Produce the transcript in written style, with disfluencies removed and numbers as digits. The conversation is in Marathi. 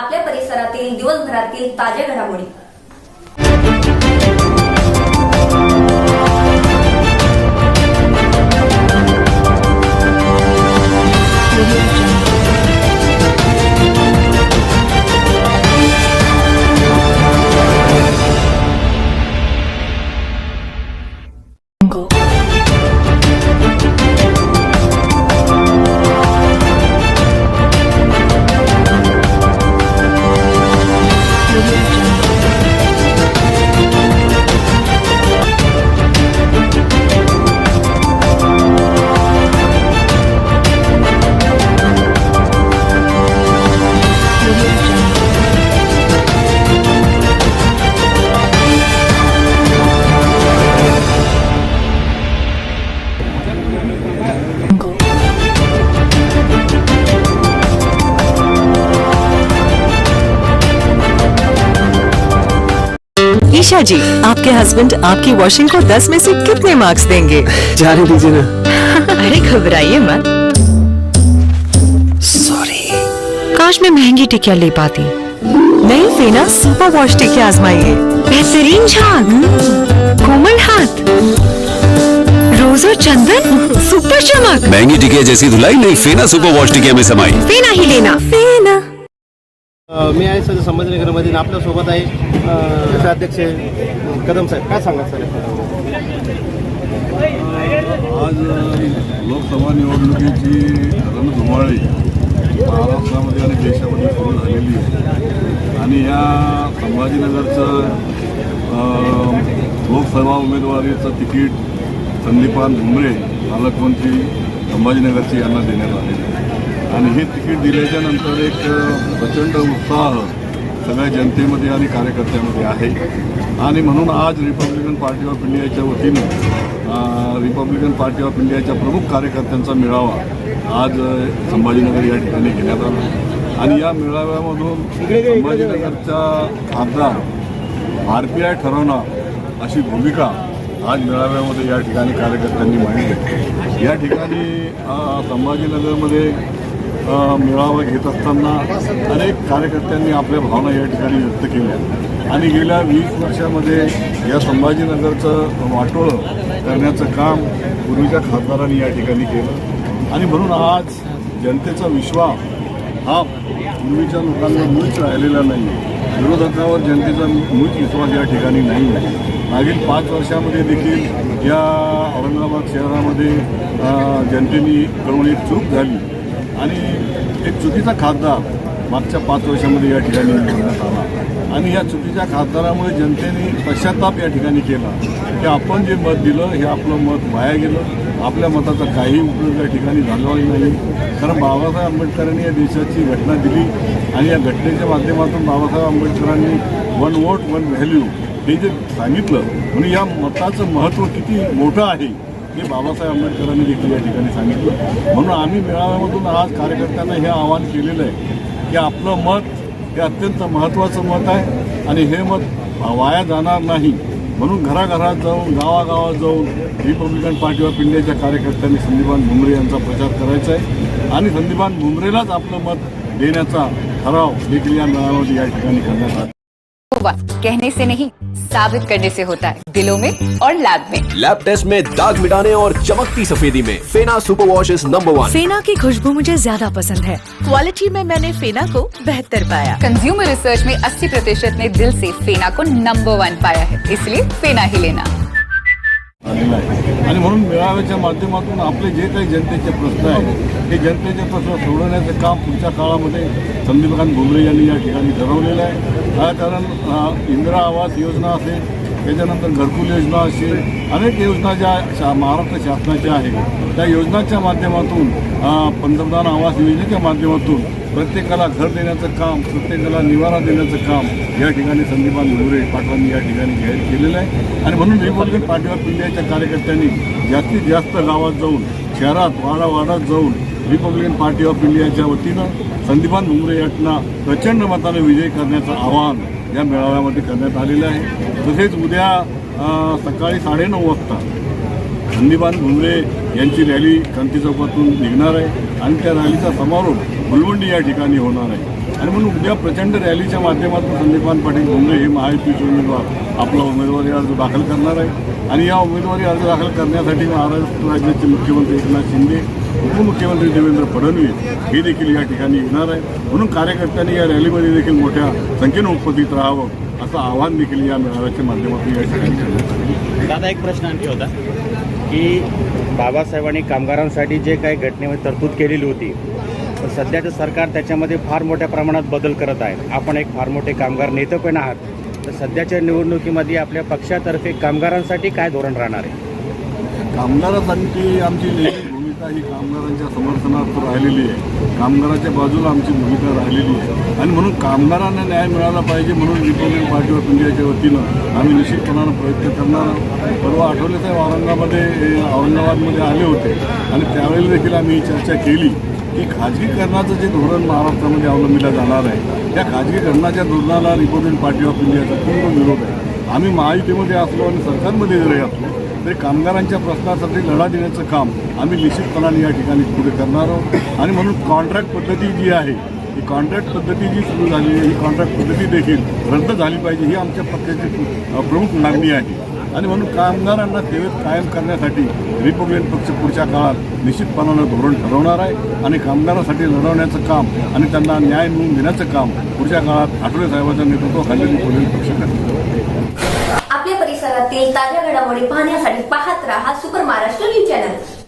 आपल्या परिसरातील दिवसभरातील ताज्या घडामोडी। ईशा जी, आपके हस्बैंड आपकी वॉशिंग को 10 में से कितने मार्क्स देंगे? जाने दीजिए ना। अरे घबराइए मत। सॉरी। काश मैं महंगी टिकिया ले पाती। नई फेना सुपर वॉश टिकिया आजमाइए। बेहतरीन झाग, कोमल हाथ, रोज और चंदन, सुपर चमक। महंगी टिकिया जैसी धुलाई नहीं फेना सुपर वॉश टिकिया में समाई। फेना ही लेना। फेना। मी आहे सर संभाजीनगरमध्ये आपल्या सोबत आहे अध्यक्ष कदम साहेब, काय सांगा सर? आज लोकसभा निवडणुकीची रणधुमाळी महाराष्ट्रामध्ये आणि देशामध्ये सुरू झालेली आहे आणि या संभाजीनगरचं लोकसभा उमेदवारीचं तिकीट संदीपान भुमरे पालकमंत्री संभाजीनगरचे यांना देण्यात आलेले आहे आणि हे तिकीट दिल्याच्या नंतर एक प्रचंड उत्साह सगळ्या जनतेमध्ये आणि कार्यकर्त्यांमध्ये आहे आणि म्हणून आज रिपब्लिकन पार्टी ऑफ इंडियाच्या वतीनं रिपब्लिकन पार्टी ऑफ इंडियाच्या प्रमुख कार्यकर्त्यांचा मेळावा आज संभाजीनगर या ठिकाणी घेण्यात आला आणि या मेळाव्यामधून संभाजीनगरचा खासदार RPI ठरवणार अशी भूमिका आज मेळाव्यामध्ये या ठिकाणी कार्यकर्त्यांनी मांडली। या ठिकाणी संभाजीनगरमध्ये मेळावा घेत असताना अनेक कार्यकर्त्यांनी आपल्या भावना या ठिकाणी व्यक्त केल्या आणि गेल्या 20 वर्षामध्ये या संभाजीनगरचं वाटोळं करण्याचं काम पूर्वीच्या खासदारांनी या ठिकाणी केलं आणि म्हणून आज जनतेचा विश्वास हा पूर्वीच्या लोकांना मुळीच राहिलेला नाही आहे। विरोधकावर जनतेचा मुळीच विश्वास या ठिकाणी नाही आहे। मागील 5 वर्षामध्ये देखील या औरंगाबाद शहरामध्ये जनतेने करून एक चूक झाली आणि एक चुकीचा खासदार मागच्या 5 वर्षामध्ये या ठिकाणी निवडण्यात आला आणि या चुकीच्या खासदारामुळे जनतेने पश्चाताप या ठिकाणी केला की आपण जे मत दिलं हे आपलं मत वाया गेलं, आपल्या मताचा काही उपयोग या ठिकाणी झाला नाही। कारण बाबासाहेब आंबेडकरांनी या देशाची घटना दिली आणि या घटनेच्या माध्यमातून बाबासाहेब आंबेडकरांनी 1 वोट 1 व्हॅल्यू हे जे सांगितलं म्हणजे या मताचं महत्त्व किती मोठं आहे हे बाबासाहेब आंबेडकरांनी देखील या ठिकाणी सांगितलं। म्हणून आम्ही मेळाव्यामधून आज कार्यकर्त्यांना हे आवाहन केलेलं आहे की आपलं मत हे अत्यंत महत्त्वाचं मत आहे आणि हे मत वाया जाणार नाही म्हणून घराघरात जाऊन गावागावात जाऊन रिपब्लिकन पार्टी ऑफ इंडियाच्या कार्यकर्त्यांनी संदीपान भुमरे यांचा प्रचार करायचा आहे आणि संदीपान भुमरेलाच आपलं मत देण्याचा ठराव देखील या मेळाव्यामध्ये या ठिकाणी करण्यात आला। कहने से नहीं साबित करने से होता है, दिलों में और लैब में। लैब टेस्ट में दाग मिटाने और चमकती सफेदी में फेना सुपर वॉश इज नंबर 1। फेना की खुशबू मुझे ज्यादा पसंद है। क्वालिटी में मैंने फेना को बेहतर पाया। कंज्यूमर रिसर्च में 80% ने दिल से फेना को नंबर 1 पाया है, इसलिए फेना ही लेना। आणि म्हणून मेळाव्याच्या माध्यमातून आपले जे काही जनतेचे प्रश्न आहेत हे जनतेचे प्रश्न सोडवण्याचं काम पुढच्या काळामध्ये संदीपान भुमरे यांनी या ठिकाणी ठरवलेलं आहे। कारण इंदिरा आवास योजना असेल, त्याच्यानंतर घरकुल योजना असेल, अनेक योजना ज्या महाराष्ट्र शासनाच्या आहेत त्या योजनांच्या माध्यमातून पंतप्रधान आवास योजनेच्या माध्यमातून प्रत्येकाला घर देण्याचं काम, प्रत्येकाला निवारा देण्याचं काम या ठिकाणी संदीपान भुमरे पाटलांनी या ठिकाणी जाहीर केलेलं आहे आणि म्हणून रिपब्लिकन पार्टी ऑफ इंडियाच्या कार्यकर्त्यांनी जास्तीत जास्त गावात जाऊन, शहरात वाडावाडात जाऊन रिपब्लिकन पार्टी ऑफ इंडियाच्या वतीनं संदीपान भुमरे यांना प्रचंड मताने विजयी करण्याचं आवाहन या मेळाव्यामध्ये करण्यात आलेलं आहे। तसेच उद्या सकाळी 9:30 वाजता संदीपान भुमरे यांची रॅली क्रांती चौकातून निघणार आहे आणि त्या रॅलीचा समारोप गुलवंडी या ठिकाणी होणार आहे आणि म्हणून उद्या प्रचंड रॅलीच्या माध्यमातून संदीपान पाटील भुमरे हे महायुतीचे उमेदवार आपला उमेदवारी अर्ज दाखल करणार आहे आणि या उमेदवारी अर्ज दाखल करण्यासाठी महाराष्ट्र राज्याचे मुख्यमंत्री एकनाथ शिंदे, उपमुख्यमंत्री देवेंद्र फडणवीस हे देखील या ठिकाणी येणार आहे. म्हणून कार्यकर्त्यांनी या रॅलीमध्ये देखील मोठ्या संख्येनं उपस्थित राहावं असं आवाहन देखील या मेळाव्याच्या माध्यमातून या ठिकाणी करण्यात आले. दादा, एक प्रश्न आणखी होता की बाबासाहेबांनी कामगारांसाठी जे काही घटनेमध्ये तरतूद केलेली होती, तर सध्याचं सरकार त्याच्यामध्ये फार मोठ्या प्रमाणात बदल करत आहे. आपण एक फार मोठे कामगार नेते पण आहात, तर सध्याच्या निवडणुकीमध्ये आपल्या पक्षातर्फे कामगारांसाठी काय धोरण राहणार आहे? कामगारांसाठी आमची नेहमी भूमिका ही कामगारांच्या समर्थनार्थ राहिलेली आहे. कामगाराच्या बाजूला आमची भूमिका राहिलेली आहे आणि म्हणून कामगारांना न्याय मिळाला पाहिजे म्हणून रिपब्लिकन पार्टी ऑफ इंडियाच्या वतीनं आम्ही निश्चितपणानं प्रयत्न करणार आहोत. परवा आठवले साहेब औरंगाबादमध्ये आले होते आणि त्यावेळी देखील आम्ही ही चर्चा केली की खाजगीकरणाचं जे धोरण महाराष्ट्रामध्ये अवलंबिलं जाणार आहे, त्या खाजगीकरणाच्या धोरणाला रिपब्लिकन पार्टी ऑफ इंडियाचा पूर्ण विरोध आहे. आम्ही महायुतीमध्ये असलो आणि सरकारमध्ये जरी असलो तरी कामगारांच्या प्रश्नासाठी लढा देण्याचं काम आम्ही निश्चितपणाने या ठिकाणी पुढे करणार आहोत. आणि म्हणून कॉन्ट्रॅक्ट पद्धती जी आहे, ही कॉन्ट्रॅक्ट पद्धती जी सुरू झाली आहे, ही कॉन्ट्रॅक्ट पद्धती देखील रद्द झाली पाहिजे ही आमच्या पक्षाची प्रमुख मागणी आहे. आणि म्हणून कामगारांना सेवेत कायम करण्यासाठी रिपब्लिकन पक्ष पुढच्या काळात निश्चितपणानं धोरण ठरवणार आहे आणि कामगारांसाठी लढवण्याचं काम आणि त्यांना न्याय मिळवून देण्याचं काम पुढच्या काळात आठवले साहेबांच्या नेतृत्वाखाली रिपब्लिकन पक्ष करेल. आपल्या परिसरातील ताज्या घडामोडी पाहण्यासाठी पाहत राहा सुपर महाराष्ट्र न्यूज चॅनल.